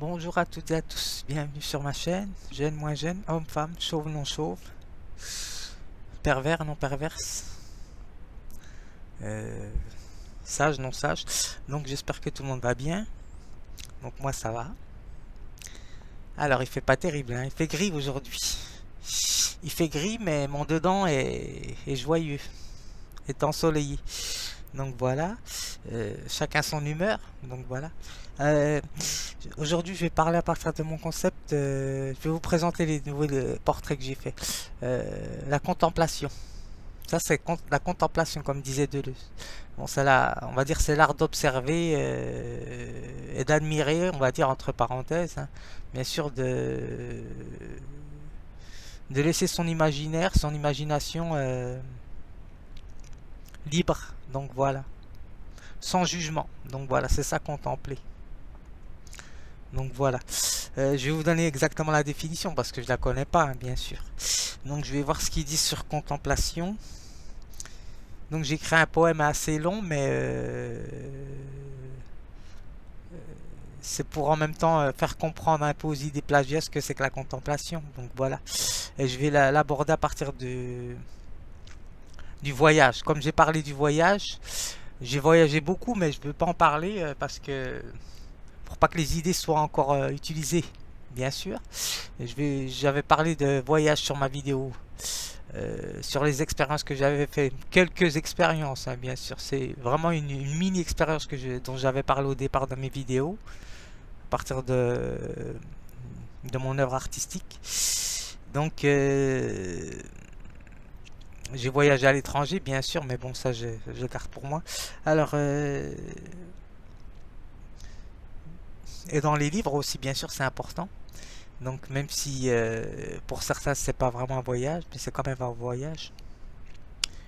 Bonjour à toutes et à tous, bienvenue sur ma chaîne, jeune, moins jeune, homme, femme, chauve, non chauve, pervers, non perverse, euh, sage, non sage. Donc j'espère que tout le monde va bien, donc moi ça va. Alors il fait pas terrible, hein, il fait gris aujourd'hui. Il fait gris mais mon dedans est joyeux, est ensoleillé. Donc voilà, chacun son humeur, donc voilà. Euh, Aujourd'hui, je vais parler à partir de mon concept. Je vais vous présenter les nouveaux portraits que j'ai fait. La contemplation. Ça, c'est la contemplation, comme disait Deleuze. Bon, c'est là, on va dire, c'est l'art d'observer et d'admirer, on va dire entre parenthèses, hein. Bien sûr, de laisser son imaginaire, son imagination libre. Donc voilà, sans jugement. Donc voilà, c'est ça contempler. Donc voilà. Je vais vous donner exactement la définition parce que je la connais pas, hein, bien sûr. Donc je vais voir ce qu'ils disent sur contemplation. Donc j'ai écrit un poème assez long, mais c'est pour en même temps faire comprendre un peu aux idées plagiat ce que c'est que la contemplation. Donc voilà. Et je vais l'aborder à partir du voyage. Comme j'ai parlé du voyage, j'ai voyagé beaucoup, mais je ne veux pas en parler parce que pour pas que les idées soient encore utilisées, bien sûr. J'avais parlé de voyage sur ma vidéo, sur les expériences que j'avais fait, quelques expériences, hein, bien sûr. C'est vraiment une mini expérience dont j'avais parlé au départ dans mes vidéos, à partir de mon œuvre artistique. Donc, j'ai voyagé à l'étranger, bien sûr, mais bon, ça, je garde pour moi. Alors, et dans les livres aussi, bien sûr, c'est important. Donc même si pour certains c'est pas vraiment un voyage, mais c'est quand même un voyage.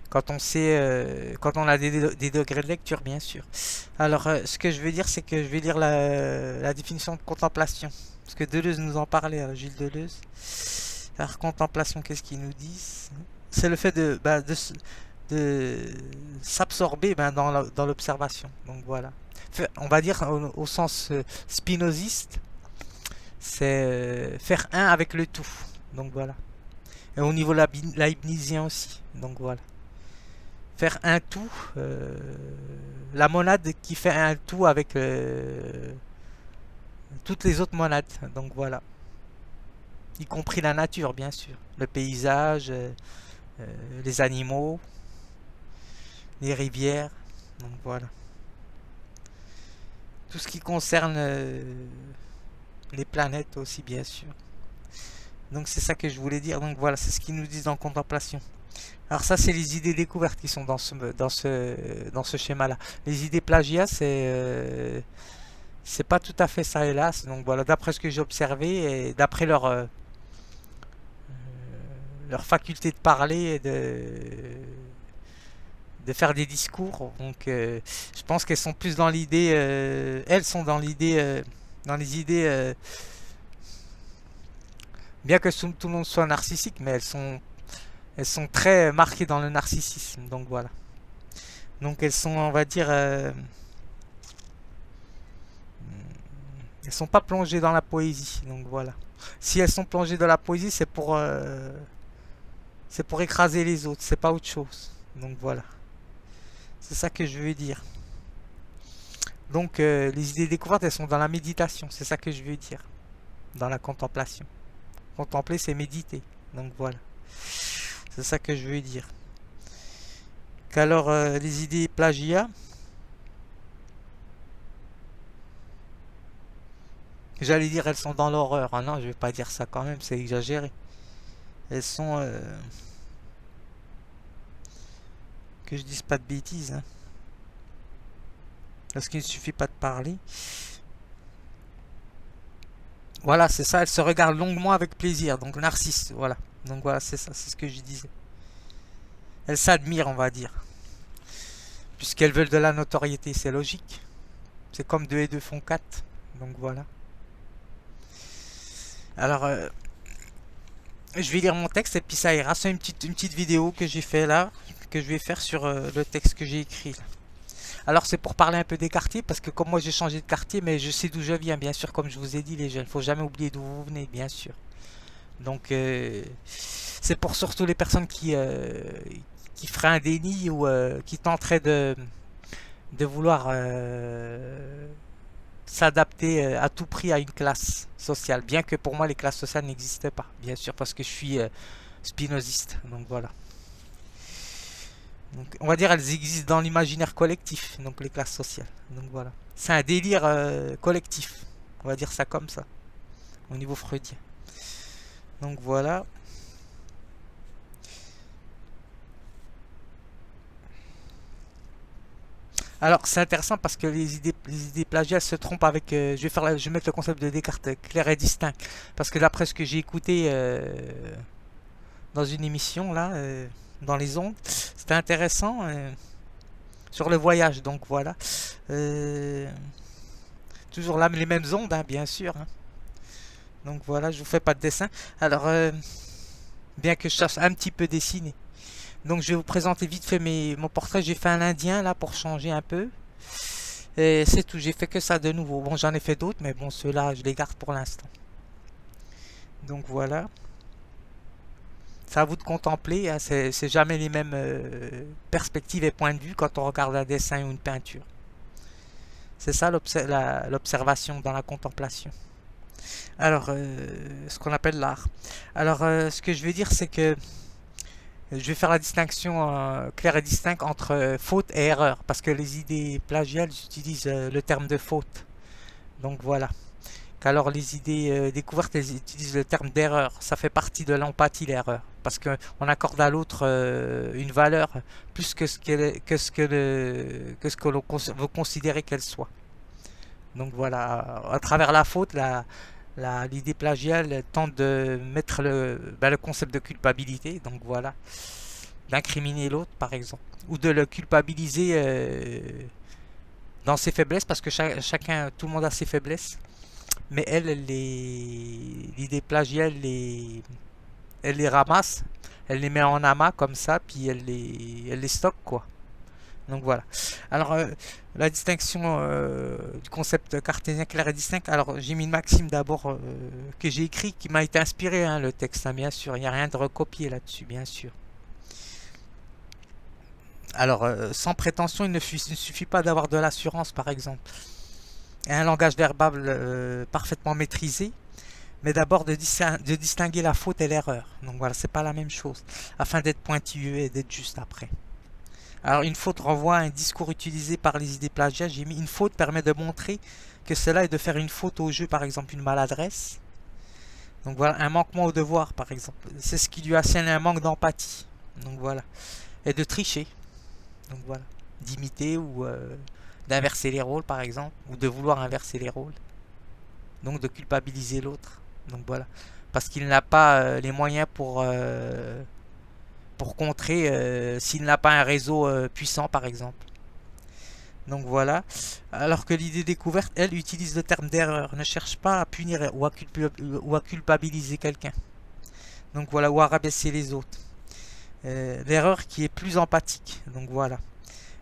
Quand on sait, quand on a des degrés de lecture, bien sûr. Alors ce que je veux dire, c'est que je vais lire la définition de contemplation. Parce que Deleuze nous en parlait, hein, Gilles Deleuze. Alors contemplation, qu'est-ce qu'ils nous disent? C'est le fait de s'absorber dans l'observation. Donc voilà. On va dire au sens spinoziste, c'est faire un avec le tout. Donc voilà. Et au niveau leibnizien aussi. Donc voilà. Faire un tout. La monade qui fait un tout avec toutes les autres monades. Donc voilà. Y compris la nature, bien sûr. Le paysage, les animaux, les rivières. Donc voilà. Tout ce qui concerne les planètes aussi, bien sûr. Donc c'est ça que je voulais dire. Donc voilà, c'est ce qu'ils nous disent dans Contemplation. Alors ça, c'est les idées découvertes qui sont dans ce schéma-là. Les idées plagiat, c'est pas tout à fait ça, hélas. Donc voilà, d'après ce que j'ai observé et d'après leur faculté de parler et de faire des discours. Donc je pense qu'elles sont plus dans l'idée, elles sont dans l'idée, dans les idées, bien que tout le monde soit narcissique, mais elles sont très marquées dans le narcissisme. Donc voilà. Donc elles sont, on va dire, elles sont pas plongées dans la poésie. Donc voilà. Si elles sont plongées dans la poésie, c'est pour écraser les autres. C'est pas autre chose. Donc voilà. C'est ça que je veux dire. Donc les idées découvertes, elles sont dans la méditation. C'est ça que je veux dire. Dans la contemplation. Contempler, c'est méditer. Donc voilà. C'est ça que je veux dire. Qu'alors, les idées plagiat, j'allais dire elles sont dans l'horreur. Ah non, je vais pas dire ça quand même, c'est exagéré. Elles sont... que je dise pas de bêtises, hein. Parce qu'il ne suffit pas de parler. Voilà, c'est ça, elles se regardent longuement avec plaisir. Donc narcisse, voilà. Donc voilà, c'est ça, c'est ce que je disais. Elles s'admirent, on va dire. Puisqu'elles veulent de la notoriété, c'est logique. C'est comme 2 et 2 font 4. Donc voilà. Alors, je vais lire mon texte et puis ça ira. C'est une petite vidéo que j'ai fait là, que je vais faire sur le texte que j'ai écrit là. Alors c'est pour parler un peu des quartiers, parce que comme moi j'ai changé de quartier, mais je sais d'où je viens, bien sûr, comme je vous ai dit les jeunes, faut jamais oublier d'où vous venez, bien sûr. Donc c'est pour surtout les personnes qui feraient un déni ou qui tenteraient de vouloir s'adapter à tout prix à une classe sociale. Bien que pour moi les classes sociales n'existaient pas, bien sûr, parce que je suis spinoziste. Donc voilà. Donc, on va dire elles existent dans l'imaginaire collectif, donc les classes sociales. Donc voilà. C'est un délire collectif. On va dire ça comme ça, au niveau freudien. Donc voilà. Alors c'est intéressant parce que les idées plagiales se trompent avec. Je vais mettre le concept de Descartes clair et distinct. Parce que d'après ce que j'ai écouté dans une émission là, dans les ondes, c'était intéressant sur le voyage. Donc voilà. Euh, toujours là les mêmes ondes, hein, bien sûr, hein. Donc voilà, je vous fais pas de dessin. Alors bien que je sache un petit peu dessiner. Donc je vais vous présenter vite fait mon portrait. J'ai fait un indien là pour changer un peu. Et c'est tout, j'ai fait que ça de nouveau. Bon, j'en ai fait d'autres, mais bon, ceux-là, je les garde pour l'instant. Donc voilà. C'est à vous de contempler, hein. C'est jamais les mêmes perspectives et points de vue quand on regarde un dessin ou une peinture. C'est ça l'observation dans la contemplation. Alors, ce qu'on appelle l'art. Alors, ce que je veux dire, c'est que je vais faire la distinction claire et distincte entre faute et erreur, parce que les idées plagiales utilisent le terme de faute. Donc voilà. Qu'alors les idées découvertes, elles utilisent le terme d'erreur. Ça fait partie de l'empathie, l'erreur. Parce qu'on accorde à l'autre une valeur plus que ce que l'on veut considérer qu'elle soit. Donc voilà, à travers la faute, l'idée plagiale tente de mettre le concept de culpabilité. Donc voilà, d'incriminer l'autre par exemple. Ou de le culpabiliser dans ses faiblesses, parce que chacun, tout le monde a ses faiblesses. Mais l'idée plagiale, elle les ramasse, elle les met en amas comme ça, puis elle les stocke quoi. Donc voilà. Alors la distinction du concept cartésien clair et distinct. Alors j'ai mis une maxime d'abord que j'ai écrit, qui m'a été inspiré, hein, le texte, hein, bien sûr. Il n'y a rien de recopié là-dessus, bien sûr. Alors sans prétention, il ne suffit pas d'avoir de l'assurance, par exemple, et un langage verbal parfaitement maîtrisé, mais d'abord de distinguer la faute et l'erreur. Donc voilà, c'est pas la même chose, afin d'être pointilleux et d'être juste après. Alors une faute renvoie à un discours utilisé par les idées plagiat. J'ai mis une faute permet de montrer que cela est de faire une faute au jeu, par exemple une maladresse. Donc voilà, un manquement au devoir, par exemple. C'est ce qui lui assène un manque d'empathie. Donc voilà. Et de tricher. Donc voilà. D'imiter ou d'inverser les rôles, par exemple. Ou de vouloir inverser les rôles. Donc de culpabiliser l'autre. Donc voilà. Parce qu'il n'a pas les moyens pour contrer s'il n'a pas un réseau puissant, par exemple. Donc voilà. Alors que l'idée découverte, elle, utilise le terme d'erreur, ne cherche pas à punir ou à culpabiliser quelqu'un. Donc voilà, ou à rabaisser les autres. L'erreur qui est plus empathique. Donc voilà.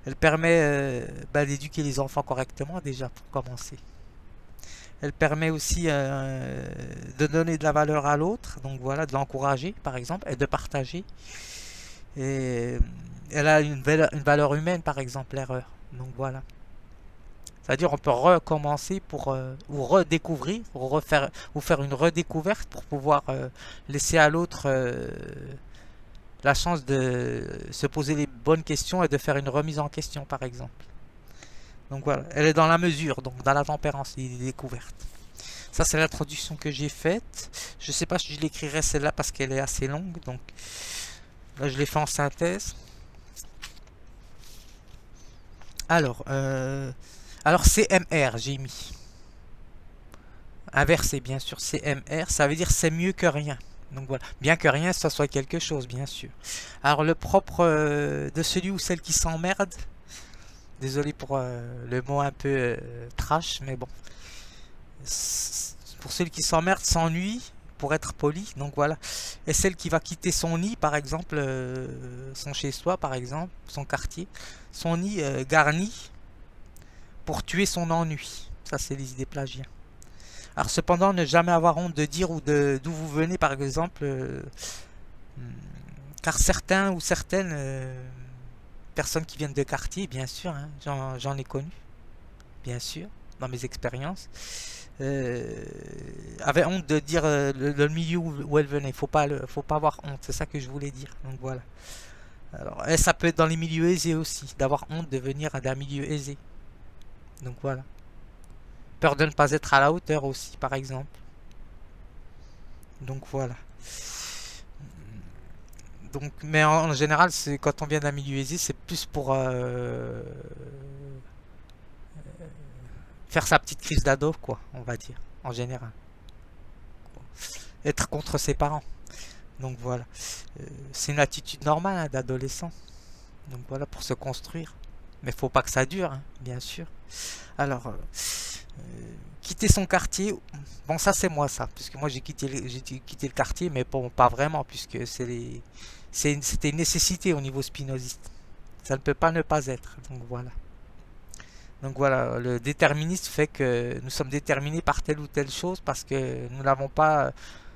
Elle permet d'éduquer les enfants correctement déjà, pour commencer. Elle permet aussi de donner de la valeur à l'autre, donc voilà, de l'encourager par exemple, et de partager. Et elle a une valeur humaine par exemple, l'erreur. Donc voilà. C'est-à-dire on peut recommencer ou redécouvrir, ou faire une redécouverte pour pouvoir laisser à l'autre la chance de se poser les bonnes questions et de faire une remise en question par exemple. Donc voilà, elle est dans la mesure, donc dans la tempérance, des découvertes. Ça c'est l'introduction que j'ai faite. Je sais pas si je l'écrirai celle-là parce qu'elle est assez longue, donc là je l'ai fait en synthèse. Alors, CMR j'ai mis. Inversé bien sûr, CMR, ça veut dire c'est mieux que rien. Donc voilà, bien que rien ça soit quelque chose bien sûr. Alors le propre de celui ou celle qui s'emmerde, désolé pour le mot un peu trash, mais bon. Pour celui qui s'emmerde, s'ennuie, pour être poli, donc voilà. Et celle qui va quitter son nid, par exemple, son chez-soi, par exemple, son quartier, son nid garni, pour tuer son ennui. Ça, c'est les idées plagiat. Alors cependant, ne jamais avoir honte de dire ou d'où vous venez, par exemple, car certains ou certaines personnes qui viennent de quartier, bien sûr, hein, j'en ai connu, bien sûr, dans mes expériences, avaient honte de dire le milieu où elles venaient. Faut pas avoir honte, c'est ça que je voulais dire. Donc voilà. Alors, et ça peut être dans les milieux aisés aussi, d'avoir honte de venir d'un milieu aisé. Donc voilà. Peur de ne pas être à la hauteur aussi, par exemple. Donc voilà. Donc, mais en général, c'est quand on vient d'un milieu aisé, c'est plus pour faire sa petite crise d'ado, quoi, on va dire, en général. Être contre ses parents. Donc voilà. C'est une attitude normale hein, d'adolescent. Donc voilà, pour se construire. Mais faut pas que ça dure, hein, bien sûr. Alors, quitter son quartier, bon ça c'est moi ça, puisque moi j'ai quitté le quartier, mais bon pas vraiment, puisque c'était une nécessité au niveau spinoziste. Ça ne peut pas ne pas être. Donc voilà. Donc voilà, le déterminisme fait que nous sommes déterminés par telle ou telle chose parce que nous n'avons pas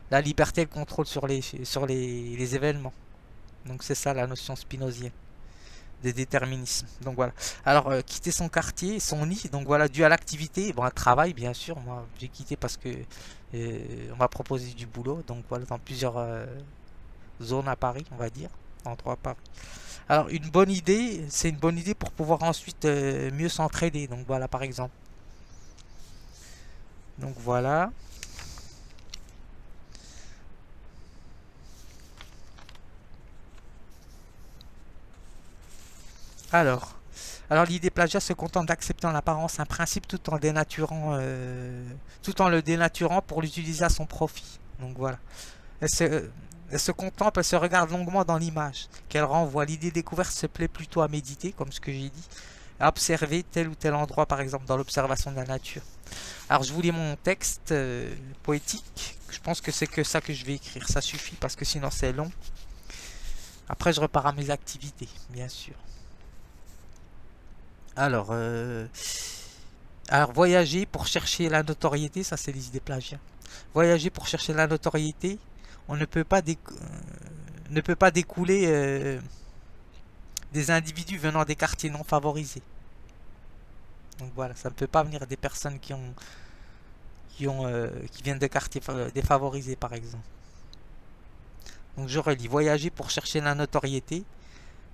la liberté et le contrôle les événements. Donc c'est ça la notion spinozienne de déterminisme. Donc voilà. Alors quitter son quartier, son nid, donc voilà, dû à l'activité, bon, un travail bien sûr. Moi j'ai quitté parce que on m'a proposé du boulot, donc voilà, dans plusieurs zones à Paris, on va dire, endroits à Paris. Alors une bonne idée, c'est une bonne idée pour pouvoir ensuite mieux s'entraider. Donc voilà par exemple. Donc voilà. Alors, alors l'idée plagiat se contente d'accepter en apparence un principe tout en le dénaturant pour l'utiliser à son profit. Donc voilà. Elle se contemple, elle se regarde longuement dans l'image qu'elle renvoie. L'idée découverte se plaît plutôt à méditer, comme ce que j'ai dit, à observer tel ou tel endroit, par exemple dans l'observation de la nature. Alors je vous lis mon texte poétique. Je pense que c'est que ça que je vais écrire. Ça suffit parce que sinon c'est long. Après je repars à mes activités, bien sûr. Alors, voyager pour chercher la notoriété, ça c'est les idées plagiat. Voyager pour chercher la notoriété, on ne peut pas découler des individus venant des quartiers non favorisés. Donc voilà, ça ne peut pas venir des personnes qui viennent de quartiers défavorisés par exemple. Donc je relis, voyager pour chercher la notoriété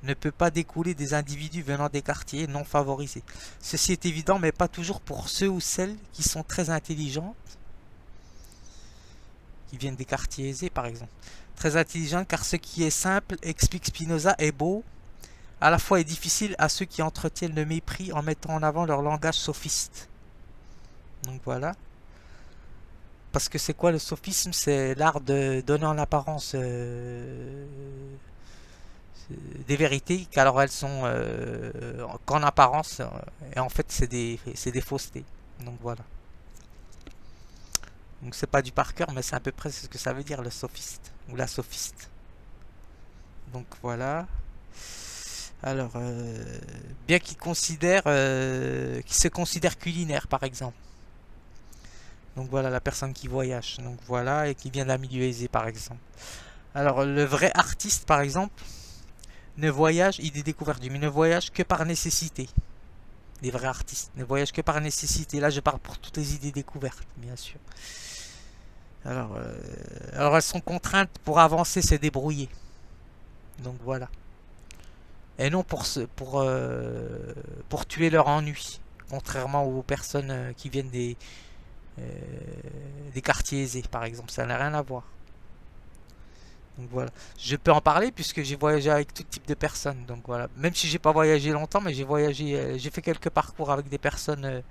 ne peut pas découler des individus venant des quartiers non favorisés. Ceci est évident, mais pas toujours pour ceux ou celles qui sont très intelligents, qui viennent des quartiers aisés par exemple. Très intelligents, car ce qui est simple, explique Spinoza, est beau, à la fois est difficile à ceux qui entretiennent le mépris en mettant en avant leur langage sophiste. Donc voilà. Parce que c'est quoi le sophisme? C'est l'art de donner en apparence des vérités, qu'alors elles sont qu'en apparence, et en fait c'est des faussetés. Donc voilà. Donc c'est pas du par cœur, mais c'est à peu près ce que ça veut dire le sophiste ou la sophiste. Donc voilà. Alors, bien qu'il se considère culinaire par exemple. Donc voilà la personne qui voyage. Donc voilà, et qui vient d'un milieu aisé par exemple. Alors le vrai artiste par exemple ne voyage, idée découverte mais ne voyage que par nécessité. Les vrais artistes ne voyagent que par nécessité. Là je parle pour toutes les idées découvertes, bien sûr. Alors elles sont contraintes pour avancer, se débrouiller. Donc voilà. Et non pour tuer leur ennui. Contrairement aux personnes qui viennent des quartiers aisés, par exemple. Ça n'a rien à voir. Donc voilà. Je peux en parler puisque j'ai voyagé avec tout type de personnes. Donc voilà. Même si j'ai pas voyagé longtemps, mais j'ai voyagé, j'ai fait quelques parcours avec des personnes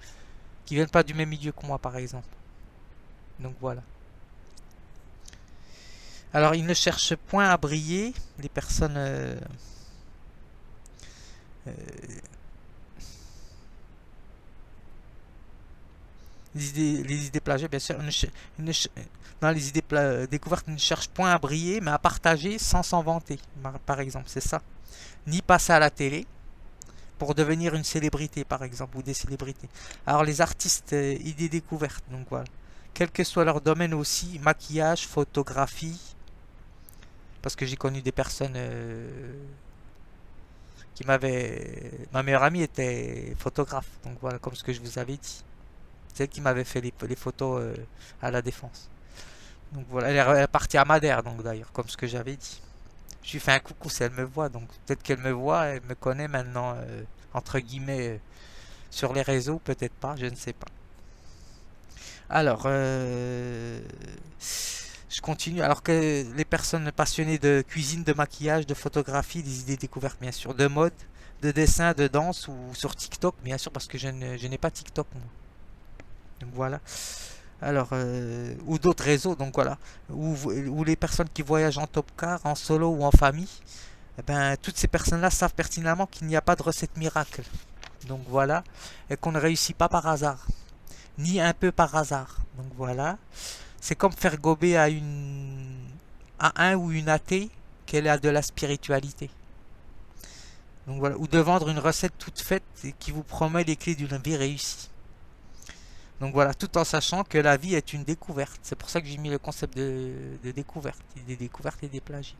qui viennent pas du même milieu que moi, par exemple. Donc voilà. Alors ils ne cherchent point à briller, les personnes euh, les idées plagiat, bien sûr, dans les idées découvertes, ne cherchent point à briller, mais à partager sans s'en vanter, par exemple, c'est ça. Ni passer à la télé, pour devenir une célébrité, par exemple, ou des célébrités. Alors, les artistes, idées découvertes, donc voilà. Quel que soit leur domaine aussi, maquillage, photographie, parce que j'ai connu des personnes qui m'avaient... Ma meilleure amie était photographe, donc voilà, comme ce que je vous avais dit. C'est elle qui m'avait fait les photos à la Défense. Donc voilà, elle est partie à Madère, donc d'ailleurs, comme ce que j'avais dit. Je lui fais un coucou si elle me voit, donc peut-être qu'elle me voit, elle me connaît maintenant, entre guillemets, sur les réseaux, peut-être pas, je ne sais pas. Alors, je continue. Alors que les personnes passionnées de cuisine, de maquillage, de photographie, des idées découvertes, bien sûr, de mode, de dessin, de danse ou sur TikTok, bien sûr, parce que je n'ai pas TikTok, moi. Donc voilà. Alors, ou d'autres réseaux, donc voilà. Ou les personnes qui voyagent en top car, en solo ou en famille, eh ben, toutes ces personnes-là savent pertinemment qu'il n'y a pas de recette miracle. Donc voilà. Et qu'on ne réussit pas par hasard. Ni un peu par hasard. Donc voilà. C'est comme faire gober à un ou une athée qu'elle a de la spiritualité. Donc voilà. Ou de vendre une recette toute faite et qui vous promet les clés d'une vie réussie. Donc voilà, tout en sachant que la vie est une découverte. C'est pour ça que j'ai mis le concept de découverte, des découvertes et des plagiats.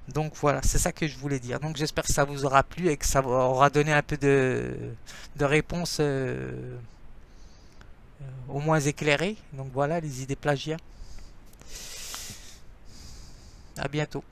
Donc voilà, c'est ça que je voulais dire. Donc j'espère que ça vous aura plu et que ça aura donné un peu de réponses au moins éclairées. Donc voilà, les idées plagiat. À bientôt.